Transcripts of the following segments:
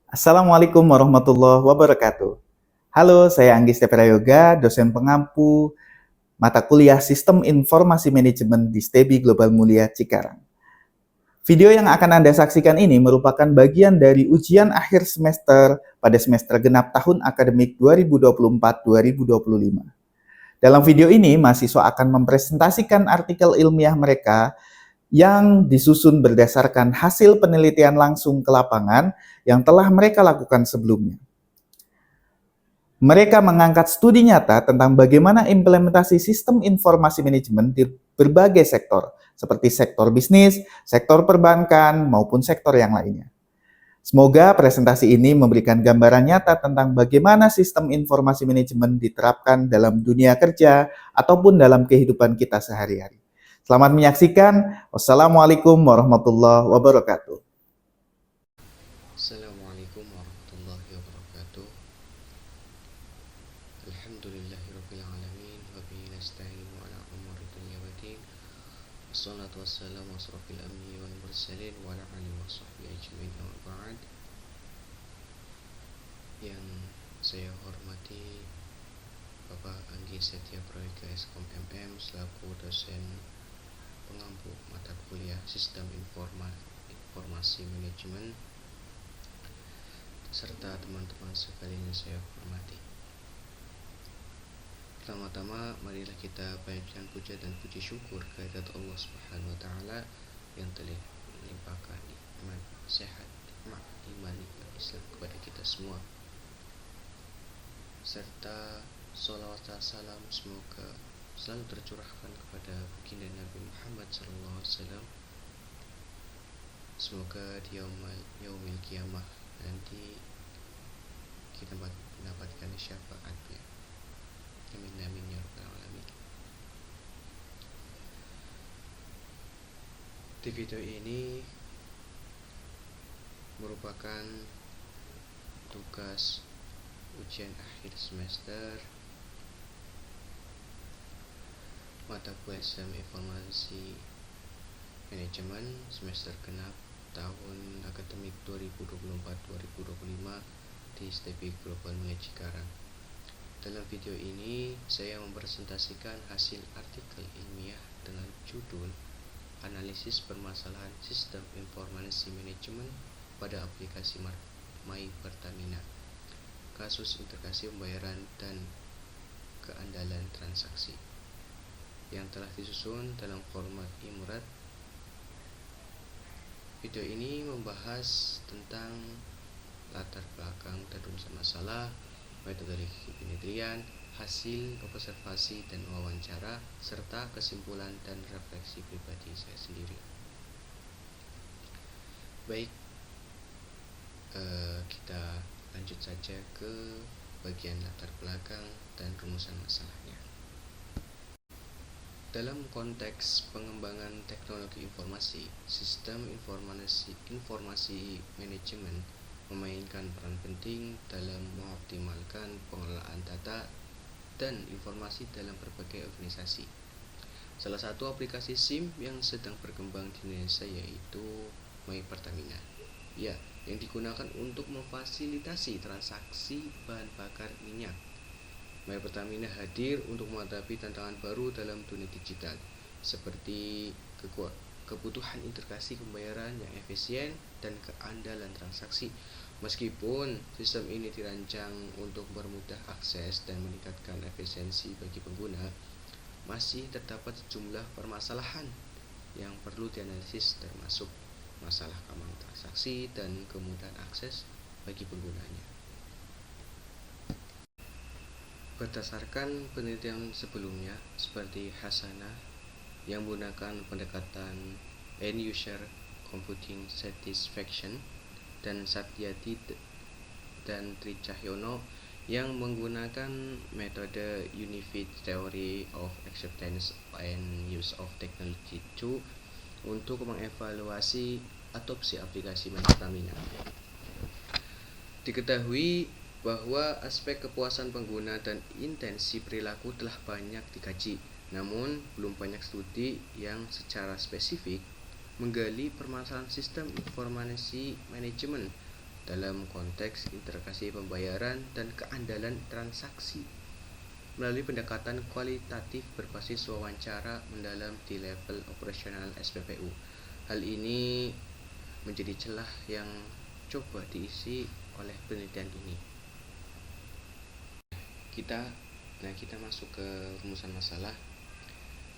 Assalamualaikum warahmatullahi wabarakatuh. Halo, saya Anggis Teprayoga, dosen pengampu mata kuliah Sistem Informasi Manajemen di STEBI Global Mulia Cikarang. Video yang akan Anda saksikan ini merupakan bagian dari ujian akhir semester pada semester genap tahun akademik 2024-2025. Dalam video ini, mahasiswa akan mempresentasikan artikel ilmiah mereka yang disusun berdasarkan hasil penelitian langsung ke lapangan yang telah mereka lakukan sebelumnya. Mereka mengangkat studi nyata tentang bagaimana implementasi sistem informasi manajemen di berbagai sektor, seperti sektor bisnis, sektor perbankan, maupun sektor yang lainnya. Semoga presentasi ini memberikan gambaran nyata tentang bagaimana sistem informasi manajemen diterapkan dalam dunia kerja ataupun dalam kehidupan kita sehari-hari. Selamat menyaksikan. Wassalamualaikum warahmatullahi wabarakatuh. Assalamualaikum warahmatullahi wabarakatuh. Alhamdulillahirabbil alamin wa bihi nasta'inu ala umuri dunya waddin. Wassalatu wassalamu asrofil anbiya'i wal mursalin wa ala alihi washabbihi ajmain amma ba'd. Yang saya hormati Bapak Anggi Setia Prayoga Eskom MM selaku dosen pengampu mata kuliah Sistem Informasi Manajemen, serta teman-teman sekalian yang saya hormati. Pertama-tama, marilah kita panjatkan puja dan puji syukur kehadirat Allah Subhanahu wa taala yang telah melimpahkan nikmat sehat, nikmat iman, nikmat Islam kepada kita semua. Serta sholawat dan salam semoga selalu tercurahkan kepada baginda Nabi Muhammad SAW. Semoga di yaumil kiamah nanti kita mendapatkan syafaatnya. Amin amin ya rabbal alamin. Di video ini merupakan tugas ujian akhir semester mata kuliah Sistem Informasi Manajemen semester genap tahun akademik 2024-2025 di STEBI Global Mulia Cikarang. Dalam video ini saya mempresentasikan hasil artikel ilmiah dengan judul Analisis Permasalahan Sistem Informasi Manajemen pada aplikasi My Pertamina, kasus integrasi pembayaran dan keandalan transaksi, yang telah disusun dalam format IMURAT. Video ini membahas tentang latar belakang dan rumusan masalah, metodologi penelitian, hasil observasi dan wawancara, serta kesimpulan dan refleksi pribadi saya sendiri. Baik, kita lanjut saja ke bagian latar belakang dan rumusan masalahnya. Dalam konteks pengembangan teknologi informasi, sistem informasi manajemen memainkan peran penting dalam mengoptimalkan pengelolaan data dan informasi dalam berbagai organisasi. Salah satu aplikasi SIM yang sedang berkembang di Indonesia yaitu My Pertamina, yang digunakan untuk memfasilitasi transaksi bahan bakar minyak. My Pertamina hadir untuk menghadapi tantangan baru dalam dunia digital, seperti kebutuhan integrasi pembayaran yang efisien dan keandalan transaksi. Meskipun sistem ini dirancang untuk mempermudah akses dan meningkatkan efisiensi bagi pengguna, masih terdapat sejumlah permasalahan yang perlu dianalisis, termasuk masalah keamanan transaksi dan kemudahan akses bagi penggunanya. Berdasarkan penelitian sebelumnya seperti Hasanah yang menggunakan pendekatan End User Computing Satisfaction dan Satyadi dan Tricahyono yang menggunakan metode Unified Theory of Acceptance and Use of Technology 2 untuk mengevaluasi adopsi aplikasi My Pertamina. Diketahui bahwa aspek kepuasan pengguna dan intensi perilaku telah banyak dikaji, namun belum banyak studi yang secara spesifik menggali permasalahan sistem informasi manajemen dalam konteks integrasi pembayaran dan keandalan transaksi melalui pendekatan kualitatif berbasis wawancara mendalam di level operasional SPPU. Hal ini menjadi celah yang coba diisi oleh penelitian ini. Kita masuk ke rumusan masalah.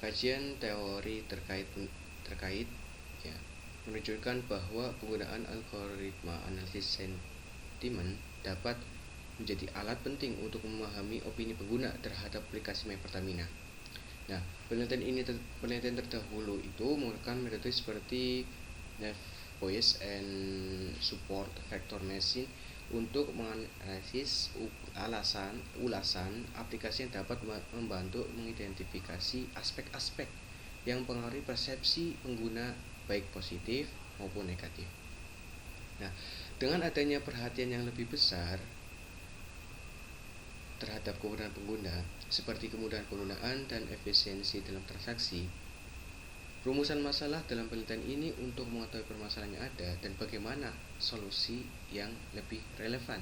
Kajian teori terkait ya, menunjukkan bahwa penggunaan algoritma analisis sentimen dapat menjadi alat penting untuk memahami opini pengguna terhadap aplikasi My Pertamina. Nah, penelitian terdahulu itu menggunakan metode seperti Naive Bayes and Support Vector Machine untuk menganalisis ulasan aplikasi yang dapat membantu mengidentifikasi aspek-aspek yang mempengaruhi persepsi pengguna baik positif maupun negatif. Nah, dengan adanya perhatian yang lebih besar terhadap kemudahan pengguna seperti kemudahan penggunaan dan efisiensi dalam transaksi, rumusan masalah dalam penelitian ini untuk mengetahui permasalahan yang ada dan bagaimana solusi yang lebih relevan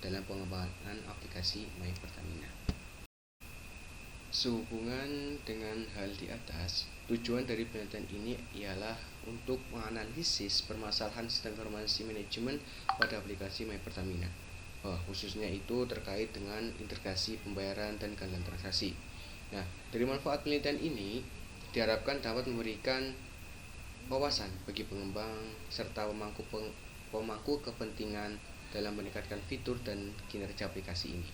dalam pengembangan aplikasi My Pertamina. Sehubungan dengan hal di atas, tujuan dari penelitian ini ialah untuk menganalisis permasalahan sistem informasi manajemen pada aplikasi My Pertamina. Khususnya itu terkait dengan integrasi pembayaran dan keandalan transaksi. Nah, dari manfaat penelitian ini diharapkan dapat memberikan wawasan bagi pengembang serta pemangku kepentingan dalam meningkatkan fitur dan kinerja aplikasi ini,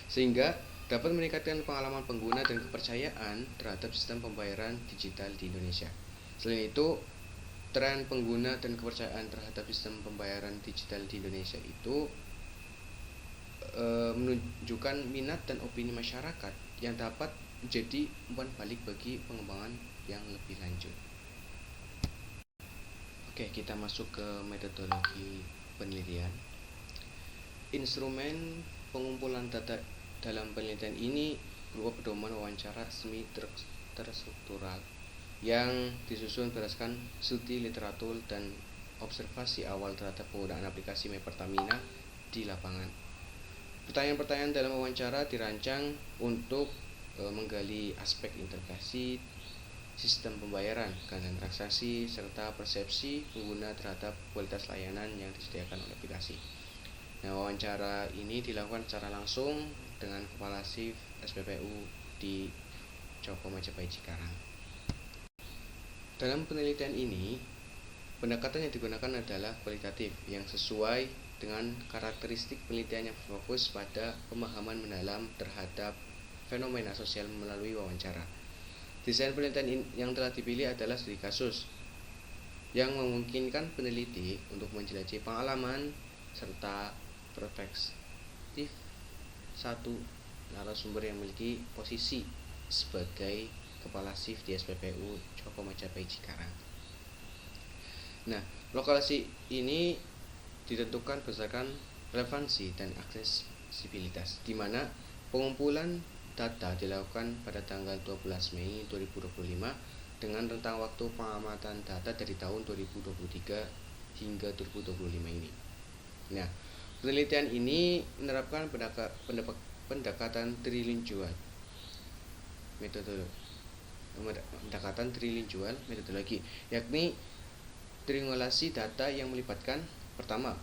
sehingga dapat meningkatkan pengalaman pengguna dan kepercayaan terhadap sistem pembayaran digital di Indonesia. Selain itu, tren pengguna dan kepercayaan terhadap sistem pembayaran digital di Indonesia itu menunjukkan minat dan opini masyarakat yang dapat menjadi umpan balik bagi pengembangan yang lebih lanjut. Oke, kita masuk ke metodologi penelitian. Instrumen pengumpulan data dalam penelitian ini berupa pedoman wawancara semi terstruktural yang disusun berdasarkan studi literatur dan observasi awal terhadap penggunaan aplikasi My Pertamina di lapangan. Pertanyaan-pertanyaan dalam wawancara dirancang untuk menggali aspek integrasi sistem pembayaran, keandalan transaksi, serta persepsi pengguna terhadap kualitas layanan yang disediakan oleh aplikasi. Nah, wawancara ini dilakukan secara langsung dengan Kepala Shift SPPU di Coko Majapahit Cikarang. Dalam penelitian ini, pendekatan yang digunakan adalah kualitatif yang sesuai dengan karakteristik penelitian yang fokus pada pemahaman mendalam terhadap fenomena sosial melalui wawancara. Desain penelitian yang telah dipilih adalah studi kasus yang memungkinkan peneliti untuk menjelajahi pengalaman serta perspektif satu narasumber yang memiliki posisi sebagai Kepala Shift di SPPU Coko Majapahit Cikarang. Nah, lokasi ini ditentukan berdasarkan relevansi dan aksesibilitas, di mana pengumpulan data dilakukan pada tanggal 12 Mei 2025 dengan rentang waktu pengamatan data dari tahun 2023 hingga 2025 ini. Nah, penelitian ini menerapkan pendekatan trilingual metodologi, yakni triangulasi data yang melibatkan pertama,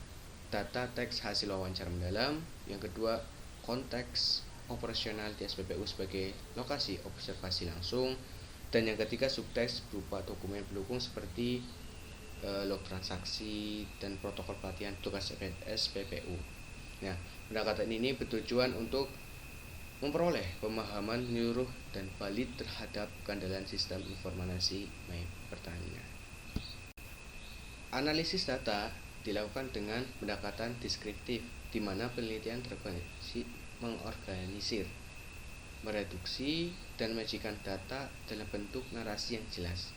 data teks hasil wawancara mendalam, yang kedua, konteks operasional di SPPU sebagai lokasi observasi langsung, dan yang ketiga, subteks berupa dokumen pendukung seperti log transaksi dan protokol pelatihan tugas SPPU. Nah, pendekatan ini bertujuan untuk memperoleh pemahaman menyeluruh dan valid terhadap keandalan sistem informasi My Pertamina. Analisis data dilakukan dengan pendekatan deskriptif, di mana penelitian mengorganisir, mereduksi, dan menyajikan data dalam bentuk narasi yang jelas.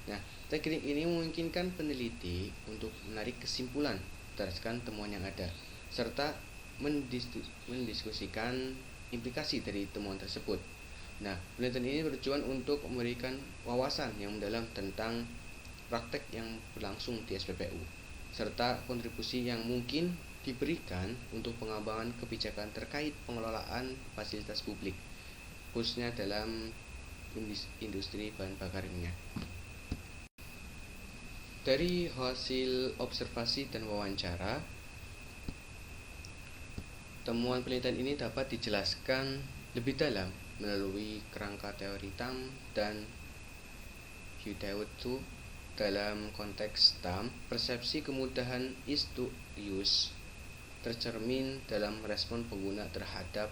Nah, teknik ini memungkinkan peneliti untuk menarik kesimpulan berdasarkan temuan yang ada, serta mendiskusikan implikasi dari temuan tersebut. Nah, penelitian ini bertujuan untuk memberikan wawasan yang mendalam tentang praktek yang berlangsung di SPPU. serta kontribusi yang mungkin diberikan untuk pengembangan kebijakan terkait pengelolaan fasilitas publik, khususnya dalam industri bahan bakar minyak. Dari hasil observasi dan wawancara, temuan penelitian ini dapat dijelaskan lebih dalam melalui kerangka teori TAM dan Hughes-2. Dalam konteks TAM, persepsi kemudahan ease to use tercermin dalam respon pengguna terhadap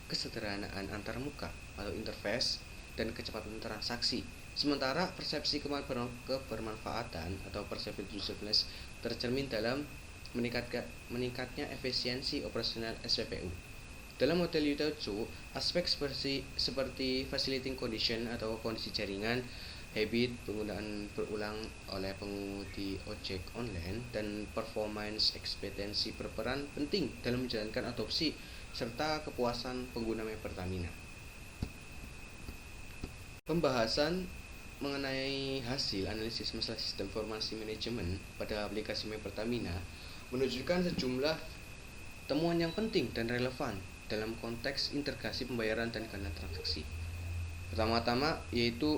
kesederhanaan antarmuka atau interface dan kecepatan transaksi. Sementara persepsi kebermanfaatan atau perceived usefulness tercermin dalam meningkatnya efisiensi operasional SPPU. Dalam model Hughes-2, aspek seperti facilitating condition atau kondisi jaringan, habit penggunaan berulang oleh pengemudi ojek online, dan performance ekspektasi berperan penting dalam menjalankan adopsi serta kepuasan pengguna Pertamina. Pembahasan mengenai hasil analisis masalah sistem informasi manajemen pada aplikasi Pertamina menunjukkan sejumlah temuan yang penting dan relevan dalam konteks integrasi pembayaran dan dana transaksi. Pertama-tama yaitu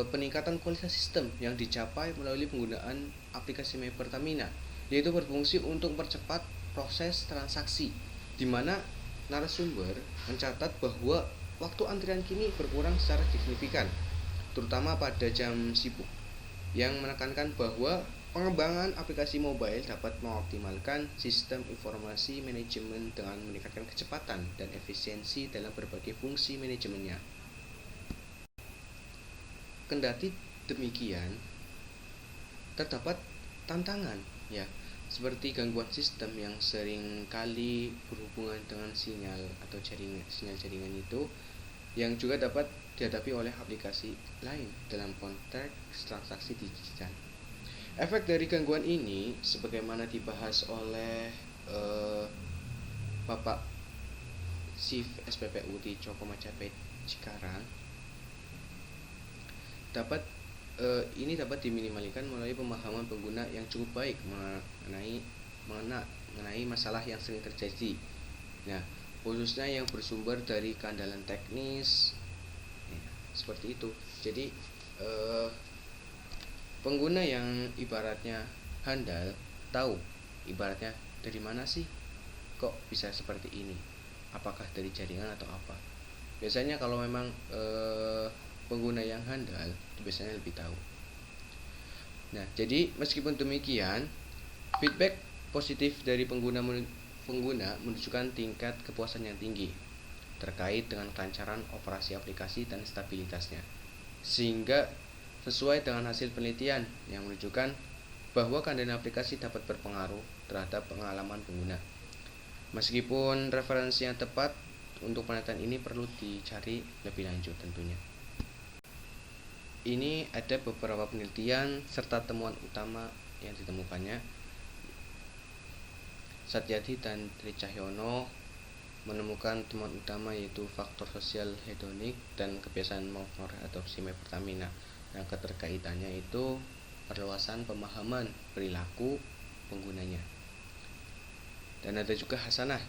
peningkatan kualitas sistem yang dicapai melalui penggunaan aplikasi Pertamina, yaitu berfungsi untuk mempercepat proses transaksi, di mana narasumber mencatat bahwa waktu antrian kini berkurang secara signifikan, terutama pada jam sibuk, yang menekankan bahwa pengembangan aplikasi mobile dapat mengoptimalkan sistem informasi manajemen dengan meningkatkan kecepatan dan efisiensi dalam berbagai fungsi manajemennya. Kendati demikian, terdapat tantangan seperti gangguan sistem yang sering kali berhubungan dengan sinyal jaringan itu, yang juga dapat dihadapi oleh aplikasi lain dalam konteks transaksi digital. Efek dari gangguan ini sebagaimana dibahas oleh Bapak Chief SPPU di Coko Majapahit Cikarang dapat diminimalkan melalui pemahaman pengguna yang cukup baik mengenai masalah yang sering terjadi. Nah, khususnya yang bersumber dari keandalan teknis, seperti itu. Jadi pengguna yang ibaratnya handal tahu ibaratnya dari mana sih kok bisa seperti ini, apakah dari jaringan atau apa. Biasanya kalau memang pengguna yang handal itu biasanya lebih tahu. Nah, jadi meskipun demikian, feedback positif dari pengguna menunjukkan tingkat kepuasan yang tinggi terkait dengan kelancaran operasi aplikasi dan stabilitasnya, sehingga sesuai dengan hasil penelitian yang menunjukkan bahwa keadaan aplikasi dapat berpengaruh terhadap pengalaman pengguna. Meskipun referensi yang tepat untuk penelitian ini perlu dicari lebih lanjut tentunya. Ini ada beberapa penelitian serta temuan utama yang ditemukannya. Satyadi dan Tri Cahyono menemukan temuan utama yaitu faktor sosial hedonik dan kebiasaan mempengaruhi adopsi Pertamina. Yang keterkaitannya itu perluasan pemahaman perilaku penggunanya. Dan ada juga hasanah.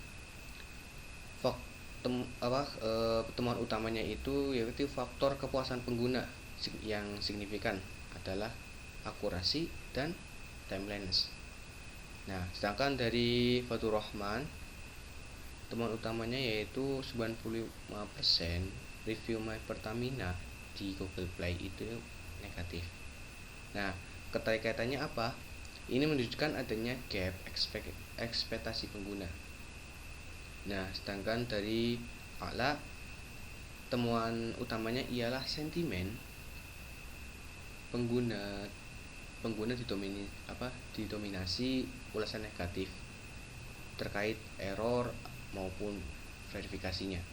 Temuan utamanya itu yaitu faktor kepuasan pengguna yang signifikan adalah akurasi dan timeliness. Nah, sedangkan dari Fatur Rahman, temuan utamanya yaitu 95% review Pertamina di Google Play itu negatif. Nah, keterkaitannya apa? Ini menunjukkan adanya gap ekspektasi pengguna. Nah, sedangkan dari A'la, temuan utamanya ialah sentimen pengguna didominasi ulasan negatif terkait error maupun verifikasinya.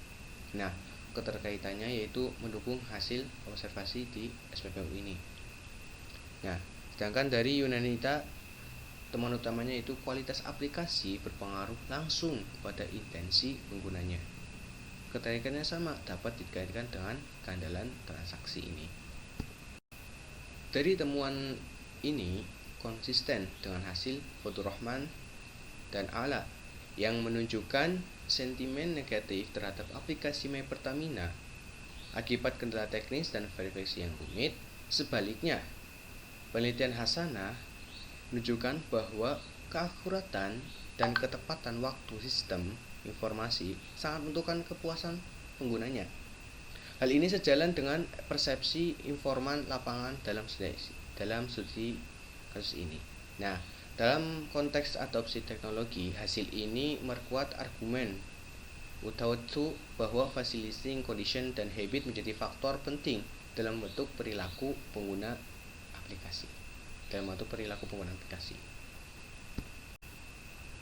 Nah, keterkaitannya yaitu mendukung hasil observasi di SPPU ini. Nah, sedangkan dari Yunanita, temuan utamanya yaitu kualitas aplikasi berpengaruh langsung pada intensi penggunanya. Keterkaitannya sama, dapat dikaitkan dengan keandalan transaksi ini. Dari temuan ini, konsisten dengan hasil Fatur Rahman dan Ala yang menunjukkan sentimen negatif terhadap aplikasi My Pertamina akibat kendala teknis dan verifikasi yang rumit. Sebaliknya, penelitian Hasanah menunjukkan bahwa keakuratan dan ketepatan waktu sistem informasi sangat menentukan kepuasan penggunanya. Hal ini sejalan dengan persepsi informan lapangan dalam studi kasus ini. Nah, dalam konteks adopsi teknologi, hasil ini memperkuat argumen utawatu bahwa facilitating condition dan habit menjadi faktor penting dalam bentuk perilaku pengguna aplikasi.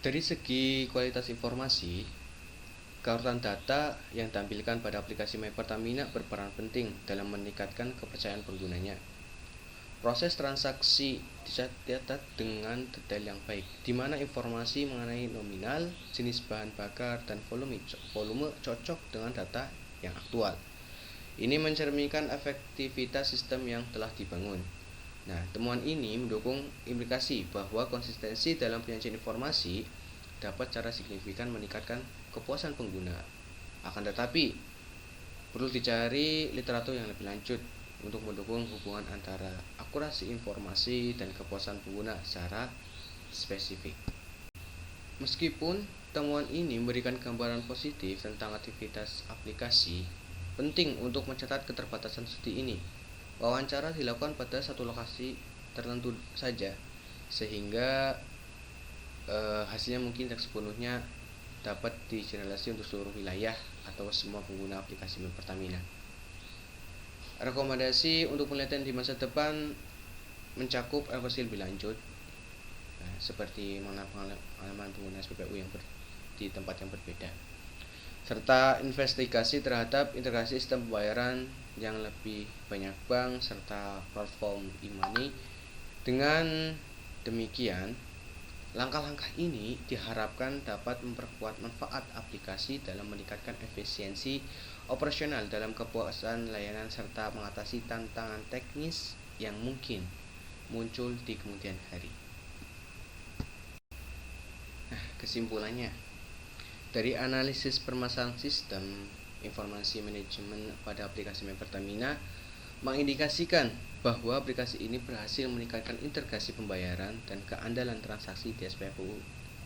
Dari segi kualitas informasi, keutuhan data yang ditampilkan pada aplikasi My Pertamina berperan penting dalam meningkatkan kepercayaan penggunanya. Proses transaksi dicatat dengan detail yang baik, di mana informasi mengenai nominal, jenis bahan bakar, dan volume cocok dengan data yang aktual. Ini mencerminkan efektivitas sistem yang telah dibangun. Nah, temuan ini mendukung implikasi bahwa konsistensi dalam penyajian informasi dapat secara signifikan meningkatkan kepuasan pengguna. Akan tetapi, perlu dicari literatur yang lebih lanjut untuk mendukung hubungan antara akurasi informasi dan kepuasan pengguna secara spesifik. Meskipun temuan ini memberikan gambaran positif tentang aktivitas aplikasi, penting untuk mencatat keterbatasan studi ini. Wawancara dilakukan pada satu lokasi tertentu saja, sehingga hasilnya mungkin tidak sepenuhnya dapat digeneralisasi untuk seluruh wilayah atau semua pengguna aplikasi My Pertamina. Rekomendasi untuk penelitian di masa depan mencakup evaluasi lebih lanjut, seperti mengenai pengalaman pengguna SPPU yang di tempat yang berbeda, serta investigasi terhadap integrasi sistem pembayaran yang lebih banyak bank serta platform e-money. Dengan demikian, langkah-langkah ini diharapkan dapat memperkuat manfaat aplikasi dalam meningkatkan efisiensi operasional dalam kepuasan layanan serta mengatasi tantangan teknis yang mungkin muncul di kemudian hari. Nah, kesimpulannya, dari analisis permasalahan sistem informasi manajemen pada aplikasi My Pertamina mengindikasikan bahwa aplikasi ini berhasil meningkatkan integrasi pembayaran dan keandalan transaksi di SPPU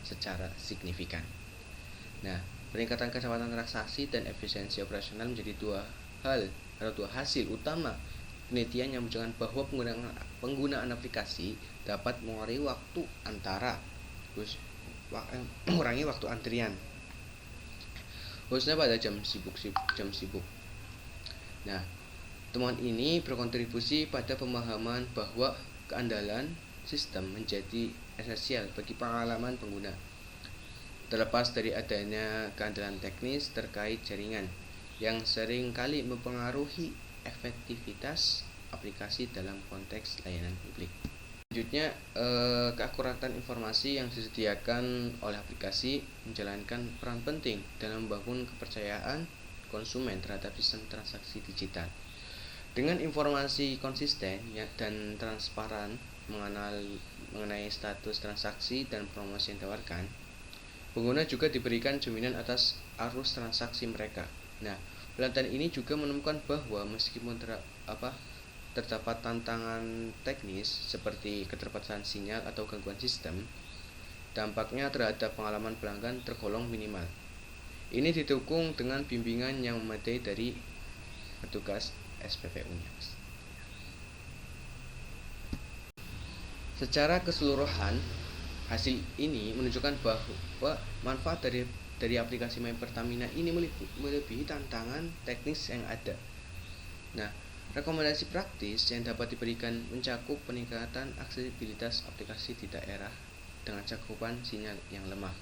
secara signifikan. Nah, peningkatan kecepatan transaksi dan efisiensi operasional menjadi dua hasil utama penelitian yang menunjukkan bahwa penggunaan aplikasi dapat mengurangi waktu antrian, khususnya pada jam sibuk. Nah, temuan ini berkontribusi pada pemahaman bahwa keandalan sistem menjadi esensial bagi pengalaman pengguna, terlepas dari adanya keandalan teknis terkait jaringan yang sering kali mempengaruhi efektivitas aplikasi dalam konteks layanan publik. Selanjutnya, keakuratan informasi yang disediakan oleh aplikasi menjalankan peran penting dalam membangun kepercayaan konsumen terhadap sistem transaksi digital. Dengan informasi konsisten dan transparan mengenai status transaksi dan promosi yang ditawarkan, pengguna juga diberikan jaminan atas arus transaksi mereka. Nah, penelitian ini juga menemukan bahwa meskipun terdapat tantangan teknis seperti keterbatasan sinyal atau gangguan sistem, dampaknya terhadap pengalaman pelanggan tergolong minimal. Ini didukung dengan bimbingan yang memadai dari petugas SPPU-nya. Secara keseluruhan, hasil ini menunjukkan bahwa manfaat dari aplikasi My Pertamina ini melebihi tantangan teknis yang ada. Nah, rekomendasi praktis yang dapat diberikan mencakup peningkatan aksesibilitas aplikasi di daerah dengan cakupan sinyal yang lemah,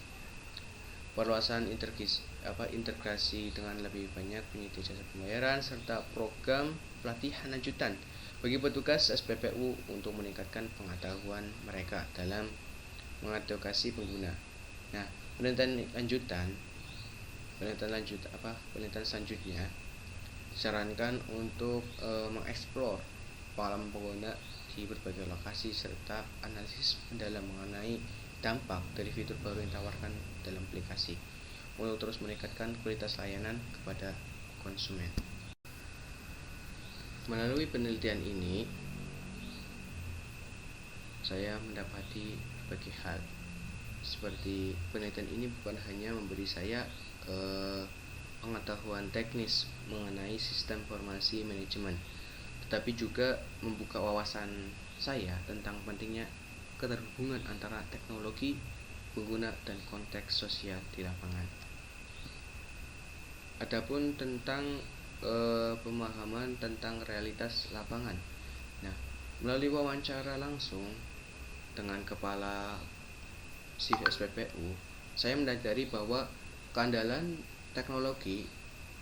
perluasan integrasi dengan lebih banyak penyedia jasa pembayaran, serta program pelatihan lanjutan bagi petugas SPPU untuk meningkatkan pengetahuan mereka dalam mengadvokasi pengguna. Nah, penelitian selanjutnya disarankan untuk mengeksplor pengalaman pengguna di berbagai lokasi serta analisis mendalam mengenai dampak dari fitur baru yang ditawarkan dalam aplikasi untuk terus meningkatkan kualitas layanan kepada konsumen. Melalui penelitian ini, saya mendapati berbagai hal. Seperti penelitian ini bukan hanya memberi saya pengetahuan teknis mengenai sistem informasi manajemen, tetapi juga membuka wawasan saya tentang pentingnya keterhubungan antara teknologi, pengguna, dan konteks sosial di lapangan. Adapun tentang pemahaman tentang realitas lapangan. Nah, melalui wawancara langsung dengan kepala SPPU, saya menyadari bahwa keandalan teknologi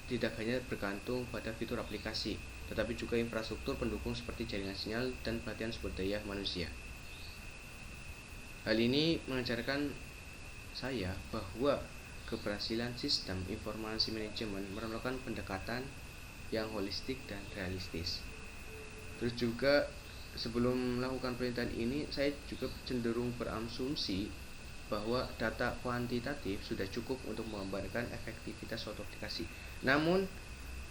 tidak hanya bergantung pada fitur aplikasi, tetapi juga infrastruktur pendukung seperti jaringan sinyal dan pelatihan sumber daya manusia. Hal ini mengajarkan saya bahwa keberhasilan sistem informasi manajemen memerlukan pendekatan yang holistik dan realistis. Terus juga sebelum melakukan penelitian ini, saya juga cenderung berasumsi bahwa data kuantitatif sudah cukup untuk menggambarkan efektivitas suatu aplikasi. Namun,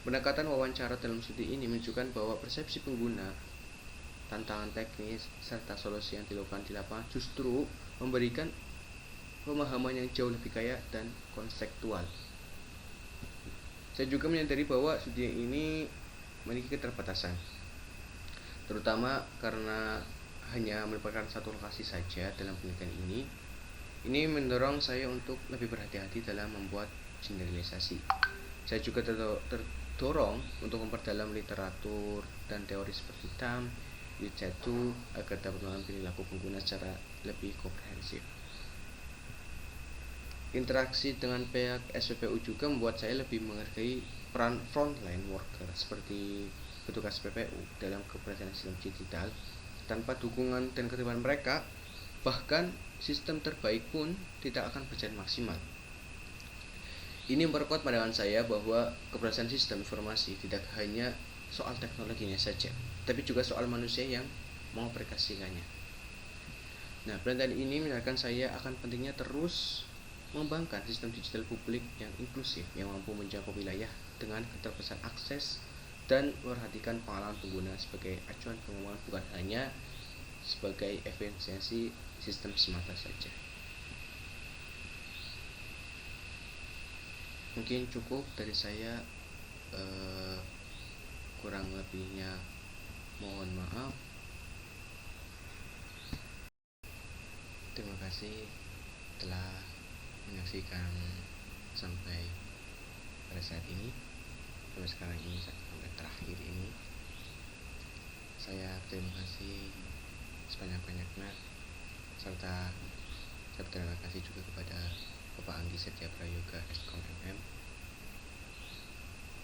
pendekatan wawancara dalam studi ini menunjukkan bahwa persepsi pengguna, tantangan teknis, serta solusi yang dilakukan di lapangan justru memberikan pemahaman yang jauh lebih kaya dan konseptual. Saya juga menyadari bahwa studi ini memiliki keterbatasan, terutama karena hanya merupakan satu lokasi saja dalam penelitian ini. Ini mendorong saya untuk lebih berhati-hati dalam membuat generalisasi. Saya juga terdorong untuk memperdalam literatur dan teori seperti TAM, UC2 agar dapat mengambil perilaku pengguna secara lebih komprehensif. Interaksi dengan pihak SPPU juga membuat saya lebih menghargai peran frontline worker seperti petugas PPU dalam keberhasilan sistem digital. Tanpa dukungan dan keterlibatan mereka, bahkan sistem terbaik pun tidak akan berjalan maksimal. Ini memperkuat pandangan saya bahwa keberhasilan sistem informasi tidak hanya soal teknologinya saja, tapi juga soal manusia yang mengaplikasikannya. Nah, penelitian ini menyadarkan saya akan pentingnya terus mengembangkan sistem digital publik yang inklusif, yang mampu menjangkau wilayah dengan keterbatasan akses dan memperhatikan pengalaman pengguna sebagai acuan pengembangan, bukan hanya sebagai efisiensi sistem semata saja. Mungkin cukup dari saya, kurang lebihnya mohon maaf. Terima kasih telah menyaksikan sampai pada saat ini, sampai sekarang ini, sampai terakhir ini. Saya terima kasih sebanyak-banyaknya, serta saya berterima kasih juga kepada Bapak Anggi Setia Prayoga Eskom MM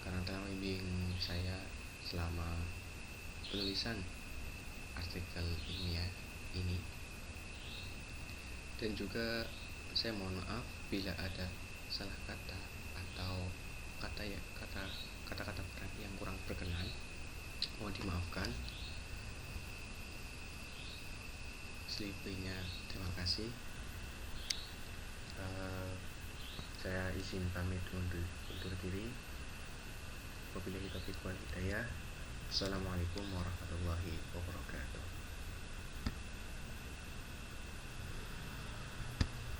karena telah membimbing saya selama penulisan artikel ilmiah ini. Dan juga saya mohon maaf bila ada salah kata atau kata-kata yang kurang berkenan, mohon dimaafkan. Selebihnya terima kasih. Saya izin pamit undur diri. Wabillahi taufiq wal hidayah. Assalamualaikum warahmatullahi wabarakatuh.